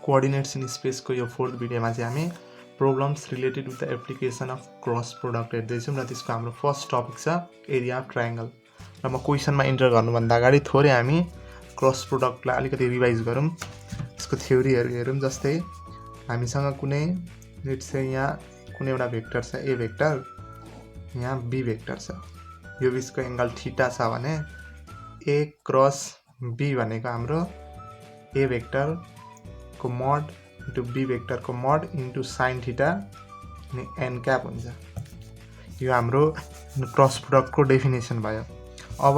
Coordinates in स्पेसको यो 4th भिडियोमा चाहिँ हामी problems related with the application of cross product हेर्दैछौँ र त्यसको हाम्रो फर्स्ट टपिक छ एरिया अफ ट्रायंगल। र म क्वेसनमा इन्टर गर्नुभन्दा अगाडि थोरै हामी क्रस प्रोडक्टलाई अलिकति रिभाइज गरौँ, यसको थ्योरीहरू हेरौँ। जस्तै हामीसँग कुनै लेट्स से यहाँ कुनै एउटा भेक्टर छ ए भेक्टर, यहाँ बी भेक्टर छ, यो बिचको एंगल थीटा छ भने ए क्रस बी भनेको हाम्रो ए भेक्टर को मड इन्टु बी भेक्टर को मड इन्टु साइन थीटा अनि एन क्याप हुन्छ। यो हाम्रो क्रस प्रोडक्ट को डेफिनेसन भयो। अब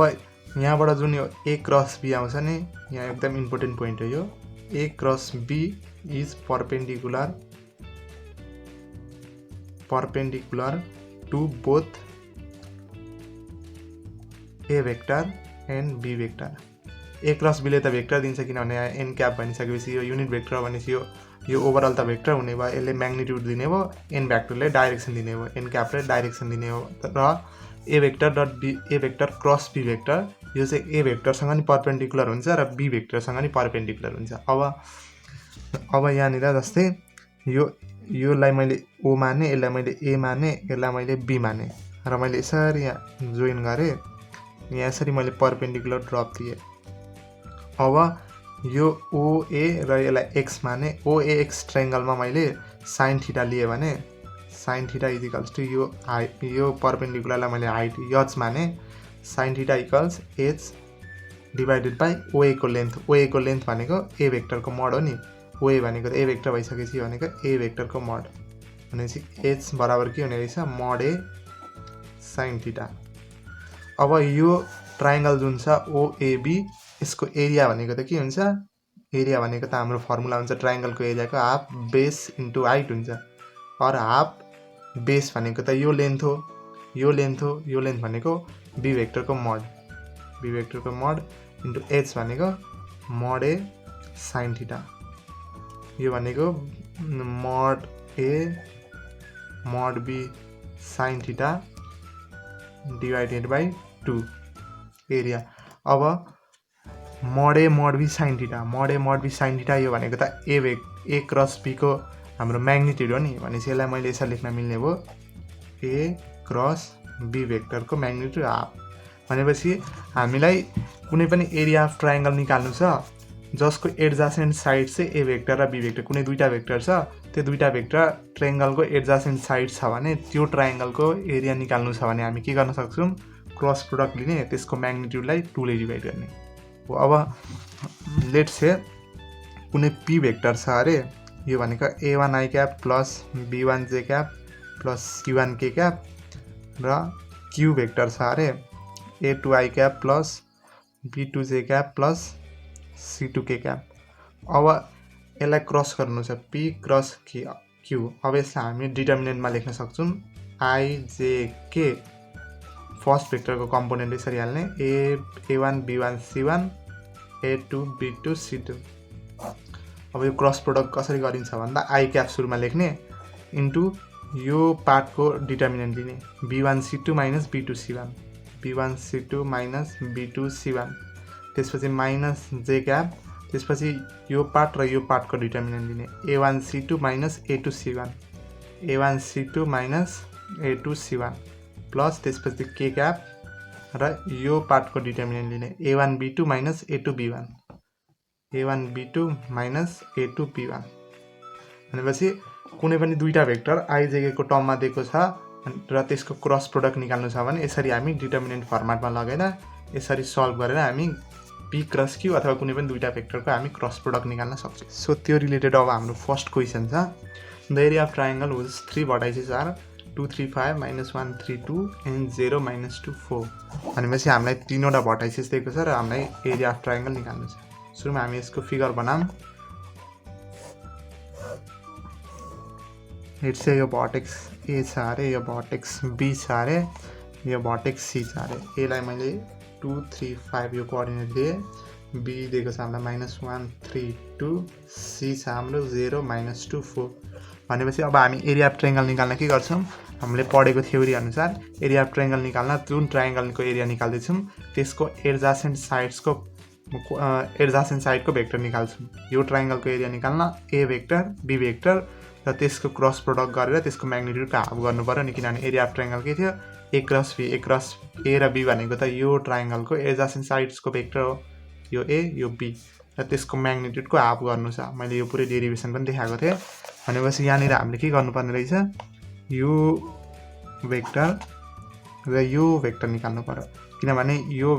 यहाँबाट जुन यो ए क्रस बी आउँछ नि, यहाँ एकदम इम्पोर्टेन्ट पोइन्ट हो यो। A cross B is perpendicular to both A vector and B vector. A cross बीले त भेक्टर दिन्छ, किनभने एन क्याप भनिसकेपछि यो युनिट भेक्टर भनेपछि यो ओभरअल त भेक्टर हुने भयो, यसले म्याग्निट्युड दिने भयो, एन भेक्टरले डाइरेक्सन दिने भयो, एन क्यापले डाइरेक्सन दिने हो। र A vector dot B A vector cross B vector यो चाहिँ ए भेक्टरसँग नि परपेन्डिकुलर हुन्छ र बी भेक्टरसँग नि परपेन्डिकुलर हुन्छ। अब यहाँनिर जस्तै योलाई मैले ओ माने, यसलाई मैले ए माने, यसलाई मैले बी माने र मैले यसरी यहाँ जोइन गरेँ, यहाँ यसरी मैले परपेन्डिकुलर ड्रप दिएँ। अब यो ओए र यसलाई एक्स माने, ओए एक्स ट्रायंगलमा मैले साइन थीटा लिए भने साइन थीटा इजिकल्स टू यो परपेन्डिकुलरलाई मैले हाइट एच माने, sine theta equals H divided by ओए को लेन्थ। ओए को लेन्थ भनेको ए भेक्टर को मड हो नि, ओए भनेको ए भेक्टर भइसकेपछि भनेको ए भेक्टर को मड भनेपछि एच बराबर के हुने रहेछ, मड ए साइन थीटा। अब यो ट्रायंगल जुन छ ओएबी, यसको एरिया भनेको त के हुन्छ, एरिया भनेको त हाम्रो फर्मुला हुन्छ ट्रायंगलको एरियाको हाफ बेस इन्टु हाइट हुन्छ। और हाफ बेस भनेको त यो लेन्थ हो, यो लेन्थ हो, यो लेन्थ भनेको बी भेक्टरको मड, बी भेक्टरको मड इन्टु एच भनेको मड ए साइन थीटा। यो भनेको mod A mod B sine theta divided by 2 area. अब mod A mod B sine theta, mod A mod B sine theta यो भनेको त ए क्रस बी को हाम्रो म्याग्निट्युड हो नि, भनेपछि यसलाई मैले यसरी लेख्न मिल्ने भयो, ए क्रस बी भेक्टरको म्याग्निट्युड हाफ। भनेपछि हामीलाई कुनै पनि एरिया अफ ट्रायंगल निकाल्नु छ जसको एडजासेन्ट साइड चाहिँ ए भेक्टर र बी भेक्टर, कुनै दुईटा भेक्टर छ, त्यो दुईटा भेक्टर ट्रायंगलको एडजासेन्ट साइड छ भने त्यो ट्रायंगलको एरिया निकाल्नु छ भने हामी के गर्न सक्छौँ, क्रस प्रोडक्ट लिने, त्यसको म्याग्निट्युडलाई 2 ले डिभाइड गर्ने। अब लेट्स से कुनै पी भेक्टर छ अरे, यो भनेको a1 i cap plus b1 j cap plus c1 k cap र क्यू भेक्टर छ अरे, a2 i cap plus b2 j cap plus c2 k cap. अब यसलाई क्रस गर्नु छ p क्रस q। अब यसलाई हामी डिटर्मिनेन्टमा लेख्न सक्छौँ i j k, फर्स्ट भेक्टरको कम्पोनेन्ट यसरी हाल्ने, a1 b1 c1 a2 b2 c2। अब यो क्रस प्रोडक्ट कसरी गरिन्छ भन्दा आई क्याप सुरुमा लेख्ने इन्टु यो पार्टको डिटर्मिनेन्ट लिने, b1 c2 minus b2 c1, b1 c2 minus b2 c1, त्यसपछि माइनस j क्याप, त्यसपछि यो पार्ट र यो पार्टको डिटर्मिनेन्ट लिने, a1 c2 minus a2 c1, a1 c2 minus a2 c1 plus त्यसपछि k क्याप र यो पार्टको डिटर्मिनेन्ट लिने, a1 b2 minus a2 b1, a1 b2 minus a2 b1। भनेपछि कुनै पनि दुईटा भेक्टर आइजेके को टर्ममा दिएको छ र त्यसको क्रस प्रोडक्ट निकाल्नु छ भने यसरी हामी डिटर्मिनेन्ट फर्मेटमा लगेर यसरी सल्भ गरेर हामी पी क्रस क्यू अथवा कुनै पनि दुईटा भेक्टरको हामी क्रस प्रोडक्ट निकाल्न सक्छौँ। सो त्यो रिलेटेड अब हाम्रो फर्स्ट क्वेसन छ, the area of triangle whose 3 vertices are 2 3 5 -1 3 2 and 0 -2 4। भनेपछि हामीलाई 3वटा भर्टाइसेस दिएको छ र हामीलाई एरिया अफ ट्रायंगल निकाल्नु छ। सुरुमा हामी यसको फिगर बनाऊँ। लेट्स से यो भर्टेक्स ए छ अरे, यो भर्टेक्स बी छ अरे, यो भर्टेक्स सी छ अरे। एलाई मैले 2 3 5 यो कोअर्डिनेट दिएँ, बी दिएको छ हामीलाई -1 3 2, सी छ हाम्रो 0 -2 4। भनेपछि अब हामी एरिया अफ ट्रायंगल निकाल्न के गर्छौँ, हामीले पढेको थ्योरी अनुसार एरिया अफ ट्रायंगल निकाल्न जुन ट्रायंगलको एरिया निकाल्दैछौँ त्यसको एडजासेन्ट साइड्सको एडजासेन्ट साइडको भेक्टर निकाल्छौँ। यो ट्रायङ्गलको एरिया निकाल्न ए भेक्टर बी भेक्टर र त्यसको क्रस प्रोडक्ट गरेर त्यसको म्याग्निट्युडको हाफ गर्नु पर्यो नि, किनभने एरिया अफ ट्रायङ्गल के थियो ए क्रस ए र बी भनेको त यो ट्रायङ्गलको एडजासेन्ट साइड्सको भेक्टर हो, यो ए यो बी र त्यसको म्याग्निट्युडको हाफ गर्नु छ। मैले यो पुरै डेरिभेसन पनि देखाएको थिएँ। भनेपछि यहाँनिर हामीले के गर्नुपर्ने रहेछ, यो भेक्टर र यो भेक्टर निकाल्नु पर्यो, किनभने यो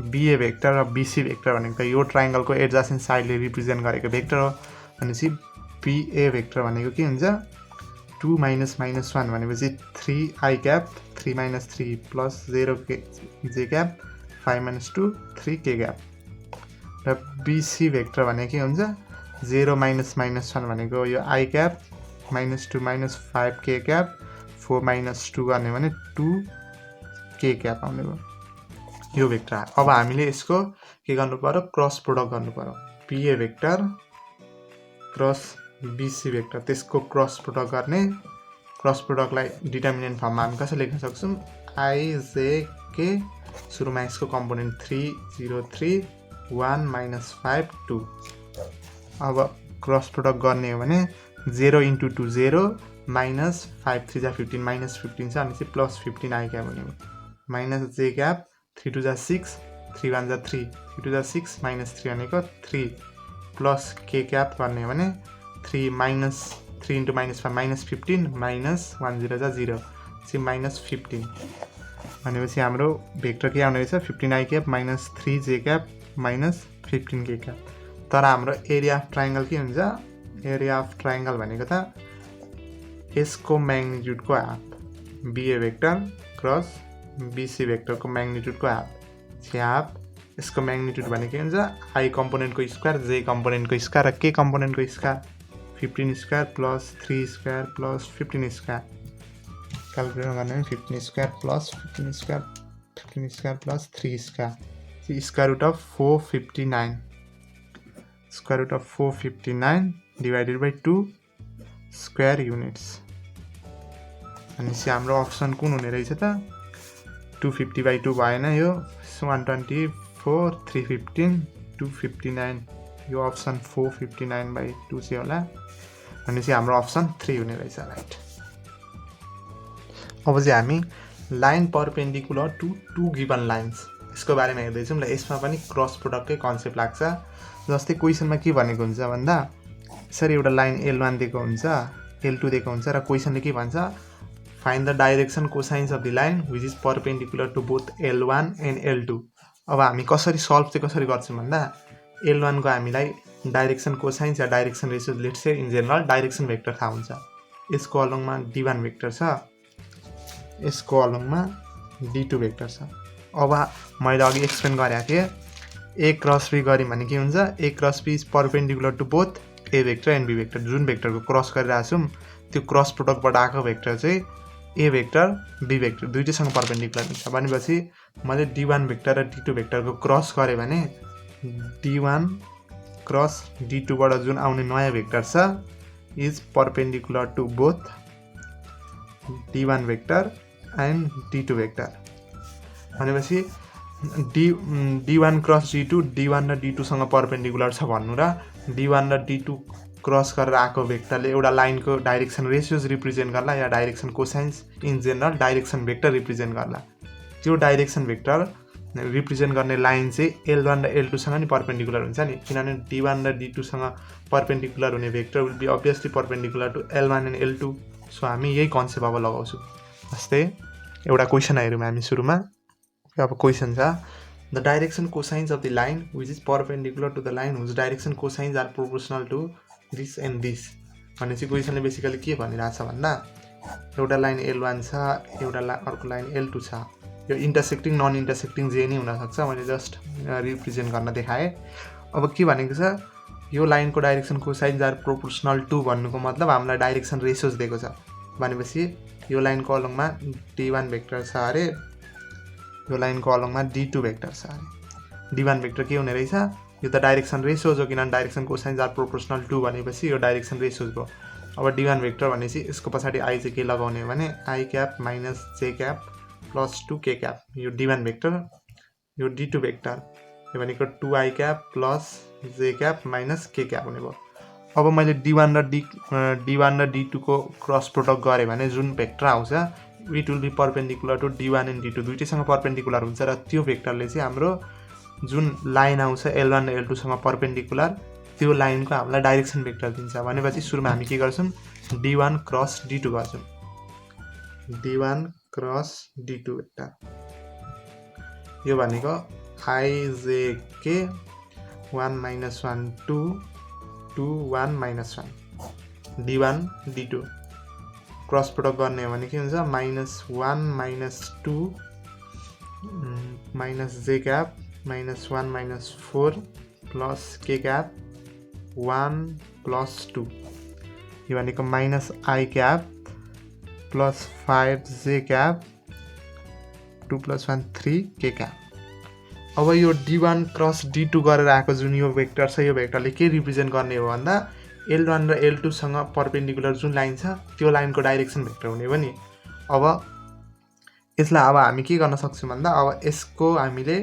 बिए भेक्टर र बिसी भेक्टर भनेको त यो ट्रायङ्गलको एडजासेन्ट साइडले रिप्रेजेन्ट गरेको भेक्टर हो। भनेपछि बिए भेक्टर भनेको के हुन्छ 2 - -1 भनेपछि 3i cap 3 - 3 plus 0 J cap 5 - 2 3 K cap र बिसी भेक्टर भनेको के हुन्छ 0 - -1 भनेको यो i क्याप -2 - 5 के क्याप 4 - 2 गर्ने भने 2 के क्याप आउने भयो यो भेक्टर। अब हामीले यसको के गर्नु पर्यो, क्रस प्रोडक्ट गर्नु पर्यो। B A vector cross B C vector, त्यसको क्रस प्रोडक्ट गर्ने, क्रस प्रोडक्टलाई डिटर्मिनेन्ट फर्ममा हामी कसरी लेख्न सक्छौँ, IJK सुरुमा यसको कम्पोनेन्ट 3 0 3 1 - 5 2। अब क्रस प्रोडक्ट गर्ने हो भने 0 × 2 0 -5 3 जा 15 -15 छ अनि प्लस 15 i क्याप हुने भयो माइनस जे क्याप 3 2 जा 6 3 1 जा 3 3 2 जा 6 -3 भनेको 3 प्लस के क्याप गर्ने भने 3 × -5 -15 -1 0 जा 0 चाहिँ -15 भनेपछि हाम्रो भेक्टर के आउने रहेछ 15i cap -3 J cap -15 K cap. तर हाम्रो एरिया अफ ट्रायङ्गल के हुन्छ, एरिया अफ ट्रायङ्गल भनेको त यसको म्याग्निट्युडको half BA vector cross BC भेक्टरको म्याग्निट्युडको हाफ यसको म्याग्निट्युड भनेको के हुन्छ आई कम्पोनेन्टको स्क्वायर जे कम्पोनेन्टको स्क्वायर र के कम्पोनेन्टको square 15 square plus 3 square plus 15 square calculate गर्ने 15 square plus 15 square 15 square plus 3 square square root of 459 square root of 459 divided by 2 square units. भनेपछि हाम्रो अप्सन कुन हुने रहेछ त 250/2 भएन, यो 124 315 259 यो अप्सन 459/2 चाहिँ होला। भनेपछि हाम्रो अप्सन 3 हुने रहेछ, राइट। अब चाहिँ हामी line perpendicular to two given lines यसको बारेमा हेर्दैछौँ ल। यसमा पनि क्रस प्रोडक्टकै कन्सेप्ट लाग्छ। जस्तै क्वेसनमा के भनेको हुन्छ भन्दा यसरी एउटा लाइन L1 दिएको हुन्छ L2 दिएको हुन्छ र क्वेसनले के भन्छ find the direction cosines of the line which is perpendicular to both L1 and L2। अब हामी कसरी सल्भ चाहिँ कसरी गर्छौँ भन्दा L1 को हामीलाई direction cosines yeah direction ratio let's say in general direction vector थाहा हुन्छ। यसको अलङमा D1 भेक्टर छ, यसको अलङमा D2 भेक्टर छ। अब मैले अघि एक्सप्लेन गरेको थिएँ A क्रस B गऱ्यौँ भने के हुन्छ A cross B is perpendicular to both A vector and B vector. जुन भेक्टरको क्रस गरिरहेको छौँ त्यो क्रस प्रोडक्टबाट आएको भेक्टर चाहिँ A भेक्टर B भेक्टर दुईटैसँग परपेन्डिकुलर हुन्छ। भनेपछि मैले D1 भेक्टर र D2 भेक्टरको क्रस गरेँ भने D1 क्रस D2बाट जुन आउने नयाँ भेक्टर छ is perpendicular to both D1 vector and D2 vector. भनेपछि D1 क्रस D2 D1 र D2सँग परपेन्डिकुलर छ भन्नु र D1 र D2 क्रस गरेर आएको भेक्टरले एउटा लाइनको डाइरेक्सन रेसियोज रिप्रेजेन्ट गर्ला या direction cosines in general direction vector represent गर्ला। त्यो डाइरेक्सन भेक्टर रिप्रेजेन्ट गर्ने लाइन चाहिँ L1 र L2सँग नि परपेन्डिकुलर हुन्छ नि, किनभने D1 र D2सँग परपेन्डिकुलर हुने vector will be obviously perpendicular to L1 and L2। So हामी यही कन्सेप्ट अब लगाउँछौँ। जस्तै एउटा क्वेसन हेरौँ हामी सुरुमा। अब क्वेसन छ the direction cosines of the line which is perpendicular to the line whose direction cosines are proportional to this and this. भनेपछि क्वेसनले बेसिकली के भनिरहेको छ भन्दा एउटा लाइन L1 छ अर्को लाइन L2 छ, यो इन्टरसेक्टिङ नन इन्टरसेक्टिङ जे नै हुनसक्छ, मैले जस्ट रिप्रेजेन्ट गर्न देखाएँ। अब के भनेको छ यो लाइनको direction cosines are proportional to भन्नुको मतलब हामीलाई डाइरेक्सन रेसियोज दिएको छ। भनेपछि यो लाइनको अलङमा D1 भेक्टर छ अरे यो लाइनको अलङमा D2 भेक्टर छ अरे। D1 भेक्टर के हुने रहेछ यो त डाइरेक्सन रेसियोज हो, किनभने direction cosines are proportional to भनेपछि यो डाइरेक्सन रेसियोज भयो। अब D1 भेक्टर भनेपछि यसको पछाडि आई चाहिँ के लगाउने भने I cap minus J cap plus 2 K cap. यो D1 भेक्टर यो D2 भेक्टर यो भनेको 2i cap plus j cap minus k cap हुने भयो। अब मैले d1 र d2 को क्रस प्रोडक्ट गरेँ भने जुन भेक्टर आउँछ it will be perpendicular to d1 and d2 दुईटैसँग परपेन्डिकुलर हुन्छ र त्यो भेक्टरले चाहिँ हाम्रो जुन लाइन आउँछ L1 र L2 सँग परपेन्डिकुलर त्यो लाइनको हामीलाई डाइरेक्सन भेक्टर दिन्छ। भनेपछि सुरुमा हामी के गर्छौँ d1 क्रस d2 गर्छौँ d1 क्रस d2 भेक्टर यो भनेको ijk 1 minus 1 2 2 1 minus 1 d1 d2 cross product गर्ने हो भने के हुन्छ -1 minus 2 minus j cap -1 minus 4 plus k cap 1 plus 2 यो भनेको -i cap plus 5j cap 2 plus 1 3 k cap. अब यो d1 क्रस d2 गरेर आएको जुन यो भेक्टर छ यो भेक्टरले के रिप्रेजेन्ट गर्ने हो भन्दा L1 र L2 सँग परपेन्डिकुलर जुन लाइन छ त्यो लाइनको डाइरेक्सन भेक्टर हुने हो नि। अब यसलाई अब हामी के गर्न सक्छौँ भन्दा अब यसको हामीले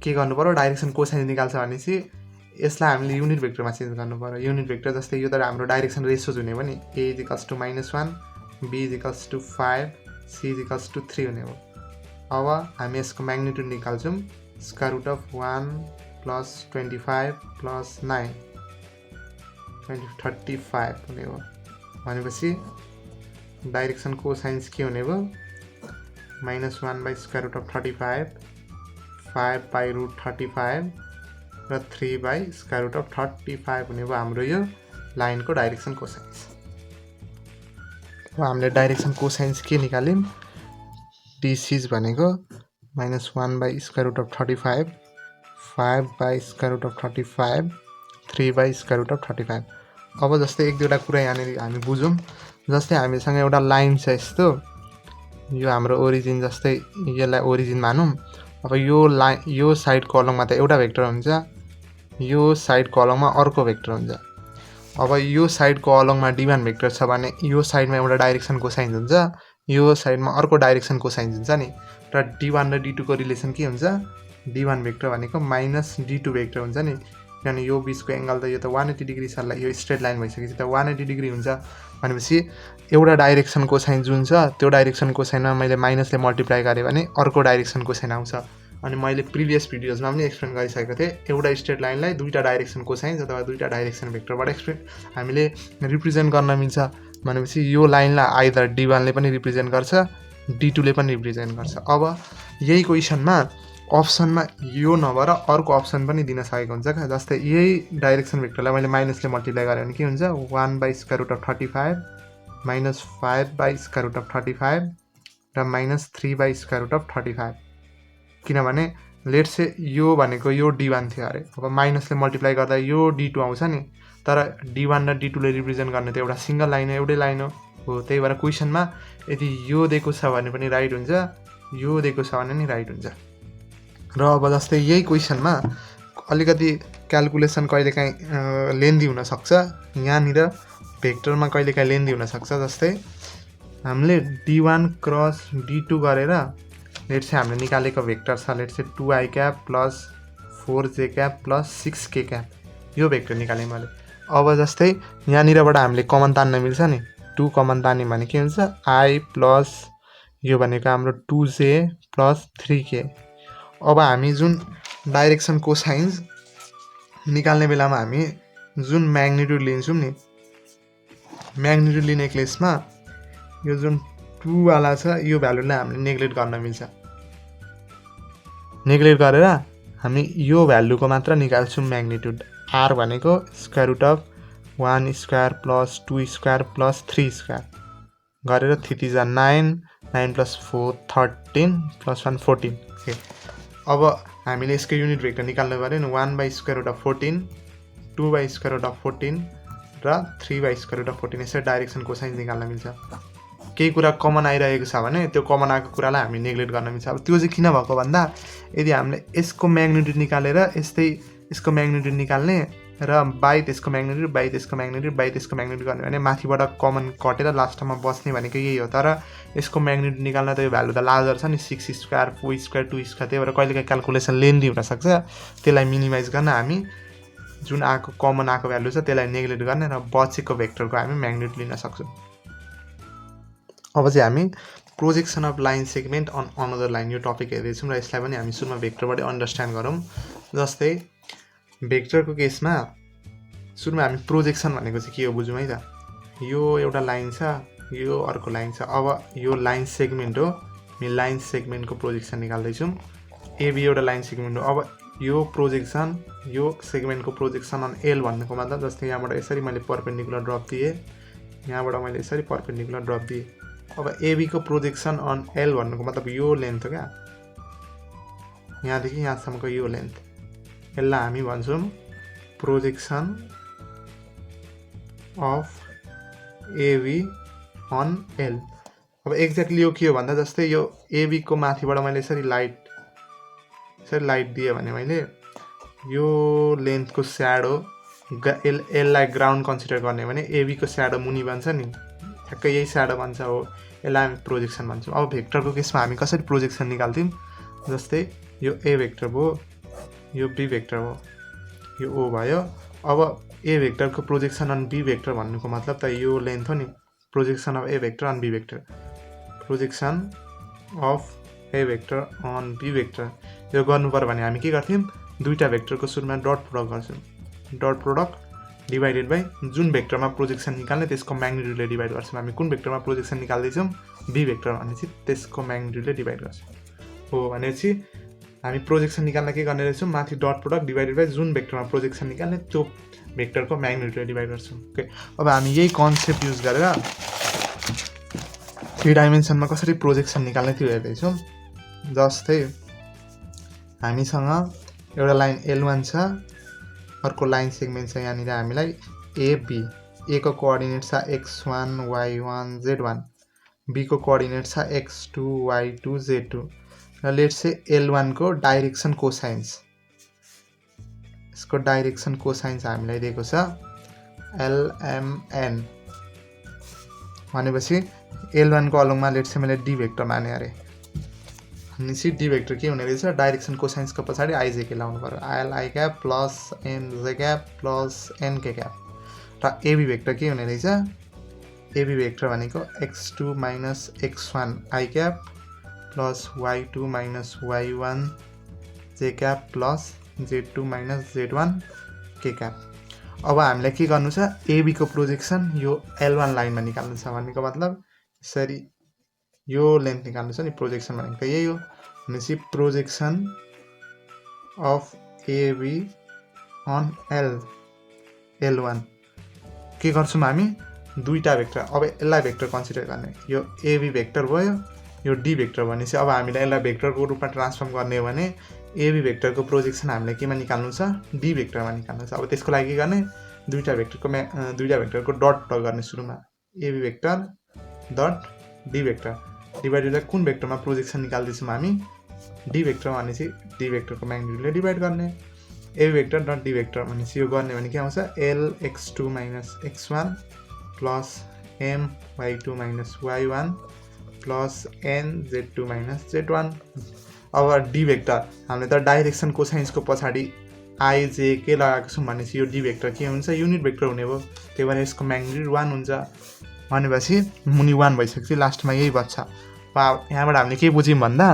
के गर्नु पर्यो डाइरेक्सन कोसाइन निकाल्छ भनेपछि यसलाई हामीले युनिट भेक्टरमा चेन्ज गर्नु पर्यो। युनिट भेक्टर जस्तै यो त हाम्रो डाइरेक्सन रेसियोज हुने हो नि a = -1 b = 5 c = 3 हुने हो। अब हामी यसको म्याग्निट्युड निकाल्छौँ √1 + 25 + 9 35 हुने हो। भनेपछि डाइरेक्सन कोसाइन्स के हुने भयो -1/√35 5/√35 र 3/√35 हुने भयो हाम्रो यो लाइनको डाइरेक्सन कोसाइन्स। अब हामीले डाइरेक्सन कोसाइन्स के निकाल्यौँ dc भनेको -1/√35 5/√35 3/√35। अब जस्तै एक दुईवटा कुरा यहाँनिर हामी बुझौँ। जस्तै हामीसँग एउटा लाइन छ यस्तो यो हाम्रो ओरिजिन जस्तै यसलाई ओरिजिन मानौँ। अब यो साइड कलममा त एउटा भेक्टर हुन्छ यो साइड कलममा अर्को भेक्टर हुन्छ। अब यो साइड कलममा d1 भेक्टर छ भने यो साइडमा एउटा डाइरेक्सन कोसाइन हुन्छ यो साइडमा अर्को डाइरेक्सन कोसाइन हुन्छ नि र d1 र d2 को रिलेसन के हुन्छ d1 भेक्टर भनेको -d2 भेक्टर हुन्छ नि किनभने यो बिचको एंगल त यो त 180 डिग्री छ यो स्ट्रेट लाइन भइसकेपछि त 180 डिग्री हुन्छ। भनेपछि एउटा डाइरेक्सन कोसाइन जुन छ त्यो डाइरेक्सन कोसाइनमा मैले माइनसले मल्टिप्लाई गरेँ भने अर्को डाइरेक्सन कोसाइन आउँछ। अनि मैले प्रिभियस भिडियोजमा पनि एक्सप्लेन गरिसकेको थिएँ एउटा स्ट्रेट लाइनलाई दुईटा डाइरेक्सन कोसाइन अथवा दुईटा डाइरेक्सन भेक्टरबाट हामीले रिप्रेजेन्ट गर्न मिल्छ। भनेपछि यो लाइनलाई आइदर d1 ले पनि रिप्रेजेन्ट गर्छ d2 ले पनि रिप्रेजेन्ट गर्छ। अब यही क्वेसनमा अप्सनमा यो नभएर अर्को अप्सन पनि दिन सकेको हुन्छ क्या। जस्तै यही डाइरेक्सन भेक्टरलाई मैले माइनसले मल्टिप्लाई गरेँ भने के हुन्छ 1/√35 -5/√35 र -3/√35 किनभने लेट्स से यो भनेको यो d1 थियो अरे अब माइनसले मल्टिप्लाई गर्दा यो d2 आउँछ नि तर d1 र d2 ले रिप्रेजेन्ट गर्ने त एउटा सिंगल लाइन हो एउटै लाइन हो। त्यही भएर क्वेसनमा यदि यो दिएको छ भने पनि राइट हुन्छ यो दिएको छ भने नि राइट हुन्छ। र अब जस्तै यही क्वेसनमा अलिकति क्याल्कुलेसन कहिलेकाहीँ लेन्दी हुनसक्छ यहाँनिर भेक्टरमा कहिलेकाहीँ लेन्दी हुनसक्छ। जस्तै हामीले d1 क्रस d2 गरेर लेट्स से हामीले निकालेको भेक्टर छ let's say 2i cap plus 4j cap plus 6k cap यो भेक्टर निकालेँ मैले। अब जस्तै यहाँनिरबाट हामीले कमन तान्न मिल्छ नि 2 कमन तान्यो भने के हुन्छ i प्लस यो भनेको हाम्रो 2j प्लस 3k। अब हामी जुन डाइरेक्सन कोसाइन्स निकाल्ने बेलामा हामी जुन म्याग्निट्युड लिन्छौँ नि म्याग्निट्युड लिने केसमा यो जुन 2 वाला छ यो भ्यालुलाई हामीले नेग्लेक्ट गर्न मिल्छ। नेग्लेक्ट गरेर हामी यो भ्यालुको मात्र निकाल्छौँ म्याग्निट्युड r भनेको √1 square plus 2 square plus 3 square गरेर 3 × 9 9 + 4 13 + 1 14। ओके अब हामीले यसको युनिट भेक्टर निकाल्नु पर्यो नि 1/√14 2/√14 र 3/√14 यसरी डाइरेक्सन कोसाइन निकाल्न मिल्छ। केही कुरा कमन आइरहेको छ भने त्यो कमन आएको कुरालाई हामी नेग्लेक्ट गर्न मिल्छ। अब त्यो चाहिँ किन भएको भन्दा यदि हामीले यसको म्याग्निट्युड निकालेर यस्तै यसको म्याग्निट्युड निकाल्ने र बाई त्यसको म्याग्निट्युड बाई त्यसको म्याग्निट्युड बाई त्यसको म्याग्निट्युड गर्ने भने माथिबाट कमन कटेर लास्टमा बस्ने भनेको यही हो। तर यसको म्याग्निट्युड निकाल्न त यो भ्यालु त लार्जर छ नि 6 स्क्वायर 4 स्क्वायर 2 स्क्वायर, त्यही भएर कहिलेकाहीँ क्यालकुलेसन लेन्दी हुनसक्छ। त्यसलाई मिनिमाइज गर्न हामी जुन आएको कमन आएको भ्यालु छ त्यसलाई नेग्लेक्ट गर्ने र बचेको भेक्टरको हामी म्याग्निट्युड लिन सक्छौँ। अब चाहिँ हामी projection of line segment on another line यो टपिक हेर्दैछौँ र यसलाई पनि हामी सुरुमा भेक्टरबाट अन्डरस्ट्यान्ड गरौँ। जस्तै भेक्टरको केसमा सुरुमा हामी प्रोजेक्सन भनेको चाहिँ के हो बुझौँ है त। यो एउटा लाइन छ, यो अर्को लाइन छ। अब यो लाइन सेगमेन्ट हो, हामी लाइन सेगमेन्टको प्रोजेक्सन निकाल्दैछौँ। एबी एउटा लाइन सेगमेन्ट हो। अब यो प्रोजेक्सन यो सेगमेन्टको प्रोजेक्सन अन एल भन्नुको मतलब जस्तै यहाँबाट यसरी मैले पर्पेन्डिकुलर ड्रप दिएँ, यहाँबाट मैले यसरी पर्पेन्डिकुलर ड्रप दिएँ। अब एबीको प्रोजेक्सन अन एल भन्नुको मतलब यो लेन्थ हो क्या, यहाँदेखि यहाँसम्मको यो लेन्थ, यसलाई हामी भन्छौँ projection of AB on L. अब एक्ज्याक्टली यो के हो भन्दा जस्तै यो एबीको माथिबाट मैले यसरी लाइट दिएँ भने मैले यो लेन्थको स्याडो एललाई ग्राउन्ड कन्सिडर गर्ने भने एबीको स्याडो मुनि भन्छ नि, ठ्याक्कै यही स्याडो भन्छ हो, यसलाई हामी प्रोजेक्सन भन्छौँ। अब भेक्टरको केसमा हामी कसरी प्रोजेक्सन निकाल्थ्यौँ, जस्तै यो ए भेक्टर भयो, यो बी भेक्टर हो, यो ओ भयो। अब ए भेक्टरको प्रोजेक्सन अन बी भेक्टर भन्नुको मतलब त यो लेन्थ हो नि, projection of A vector on B vector, projection of A vector on B vector. यो गर्नु पर्यो भने हामी के गर्थ्यौँ, दुईवटा भेक्टरको सुरुमा डट प्रोडक्ट गर्छौँ, डट प्रोडक्ट डिभाइडेड बाई जुन भेक्टरमा प्रोजेक्सन निकाल्ने त्यसको म्याग्निट्युडले डिभाइड गर्छौँ। हामी कुन भेक्टरमा प्रोजेक्सन निकाल्दैछौँ, बी भेक्टर भनेपछि त्यसको म्याग्निट्युडले डिभाइड गर्छौँ हो भनेपछि हामी प्रोजेक्सन निकाल्न के गर्ने रहेछौँ, माथि डट प्रोडक्ट डिभाइडेड बाई जुन भेक्टरमा प्रोजेक्सन निकाल्ने त्यो भेक्टरको म्याग्निट्युडले डिभाइड गर्छौँ। ओके, अब हामी यही कन्सेप्ट युज गरेर 3 डाइमेन्सनमा कसरी प्रोजेक्सन निकाल्ने त्यो हेर्दैछौँ। जस्तै हामीसँग एउटा लाइन L1 छ, अर्को लाइन सेगमेन्ट छ यहाँनिर हामीलाई एबी, ए को कोअर्डिनेट छ x1 y1 z1, बी को कोअर्डिनेट छ x2 y2 z2 र लेट्स से L1 को डाइरेक्सन कोसाइन्स, यसको डाइरेक्सन कोसाइन्स हामीलाई दिएको छ lmn भनेपछि L1 को अलङमा लेट्स से मैले डी भेक्टर माने अरे भनेपछि डी भेक्टर के हुने रहेछ, डाइरेक्सन कोसाइन्सको पछाडि आइजेके लाउनु पर्यो, li cap plus nj cap plus nk cap. र एबी भेक्टर के हुने रहेछ, एबी भेक्टर भनेको x2 minus x1 i cap plus y2 minus y1 j cap plus z2 minus z1 k cap. अब हामीलाई के गर्नु छ, एबीको प्रोजेक्सन यो L1 लाइनमा निकाल्नु छ भनेको मतलब यसरी यो लेन्थ निकाल्नु छ नि, प्रोजेक्सन भनेको त यही हो भनेपछि projection of AB on L1 के गर्छौँ हामी, दुईवटा भेक्टर। अब यसलाई भेक्टर कन्सिडर गर्ने, यो एबी भेक्टर भयो, यो डी भेक्टर भनेपछि अब हामीलाई यसलाई भेक्टरको रूपमा ट्रान्सफर्म गर्ने हो भने एबी भेक्टरको प्रोजेक्सन हामीलाई केमा निकाल्नु छ, डी भेक्टरमा निकाल्नु छ। अब त्यसको लागि के गर्ने, दुईवटा भेक्टरको डट प्रोडक्ट गर्ने सुरुमा, A B vector dot D vector divided by कुन भेक्टरमा प्रोजेक्सन निकाल्दैछौँ हामी, डी भेक्टर भनेपछि डी भेक्टरको म्याग्निट्युडले डिभाइड गर्ने, A B vector dot D vector भनेपछि यो गर्ने भने के आउँछ, L x2 minus x1 plus M y2 minus y1 plus N z2 minus z1। अब डी भेक्टर हामीले त डाइरेक्सन कोसाइन्सको पछाडि आइजे के लगाएको छौँ भनेपछि यो डी भेक्टर के हुन्छ, युनिट भेक्टर हुने भयो, त्यही भएर यसको म्याग्निट्युड 1 हुन्छ भनेपछि मुनि 1 भइसकेपछि लास्टमा यही बच्छ। यहाँबाट हामीले के बुझ्यौँ भन्दा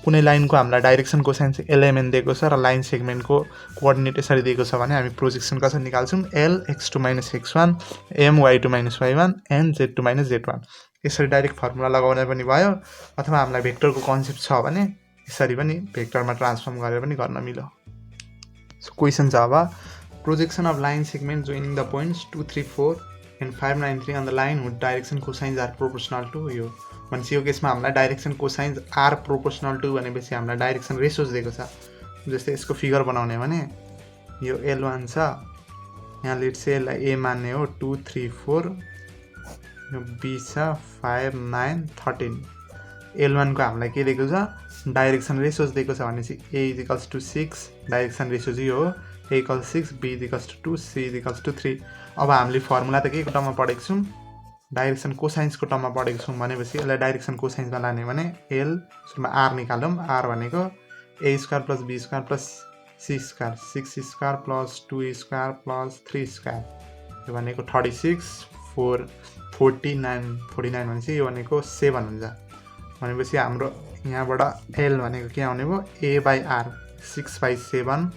कुनै लाइनको हामीलाई डाइरेक्सन कोसाइन्स एलएमएन दिएको छ र लाइन सेगमेन्टको कोअर्डिनेट यसरी दिएको छ भने हामी प्रोजेक्सन कसरी निकाल्छौँ, L x2 minus x1 M y2 minus y1 N z2 minus z1। यसरी डाइरेक्ट फर्मुला लगाउने पनि भयो, अथवा हामीलाई भेक्टरको कन्सेप्ट छ भने यसरी पनि भेक्टरमा ट्रान्सफर्म गरेर पनि गर्न मिल्यो। सो क्वेसन छ अब, projection of line segment joining the points 2, 3, 4 and 5, 9, 3 on the line whose direction cosines are proportional to यो भनेपछि यो केसमा हामीलाई direction cosines are proportional to भनेपछि हामीलाई डाइरेक्सन रेसियोज दिएको छ। जस्तै यसको फिगर बनाउने भने यो L1 छ, यहाँ लेट्स से यसलाई ए मान्ने हो 2, 3, 4, यो बी छ 5, 9, 13। L1 को हामीलाई के दिएको छ, डाइरेक्सन रेसियोज दिएको छ भनेपछि a is equals to 6, direction ratios यो हो A = 6, B = 2, C = 3। अब हामीले फर्मुला त केको टर्ममा पढेको छौँ, डाइरेक्सन कोसाइन्सको टर्ममा पढेको छौँ भनेपछि यसलाई डाइरेक्सन कोसाइन्समा लाने भने एल सुरुमा आर निकालौँ। आर भनेको A² + B² + C², 6² + 2² + 3², यो भनेको 36, 4, 49, 49 भनेपछि यो भनेको 7 हुन्छ। भनेपछि हाम्रो यहाँबाट एल भनेको के आउने भयो, A/R 6/7,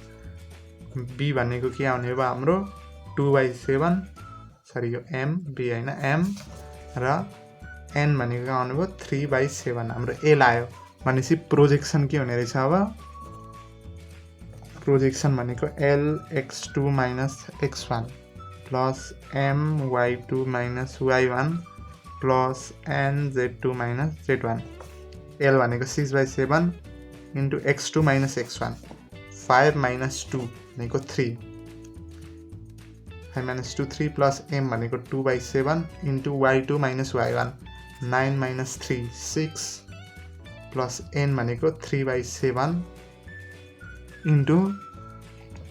बी भनेको के आउने भयो हाम्रो 2/7, सरी यो एम बी होइन एम, र एन भनेको आउने भयो 3/7, हाम्रो एल आयो। भनेपछि प्रोजेक्सन के हुने रहेछ, अब प्रोजेक्सन भनेको LX2 - X1 plus MY2 - Y1 plus NZ2 - Z1। L भनेको 6/7 इन्टु X2 - X1, 5 - 2 भनेको 3, 5 - 2 3 प्लस M भनेको 2/7 into Y2 - Y1, 9 - 3 6 plus N भनेको 3/7 इन्टु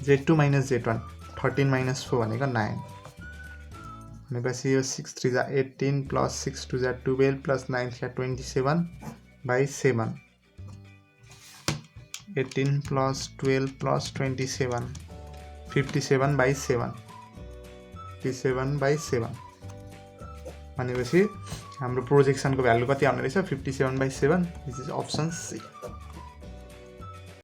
Z2 - Z1, 13 - 4 भनेको 9। भनेपछि यो 6 3 जा 18 प्लस 6 2 जा 12 प्लस 9 3 जा 27/7, 18 प्लस 12 प्लस 27, 57/7, 57/7। भनेपछि हाम्रो प्रोजेक्सनको भ्यालु कति आउने रहेछ, 57/7। This is option C.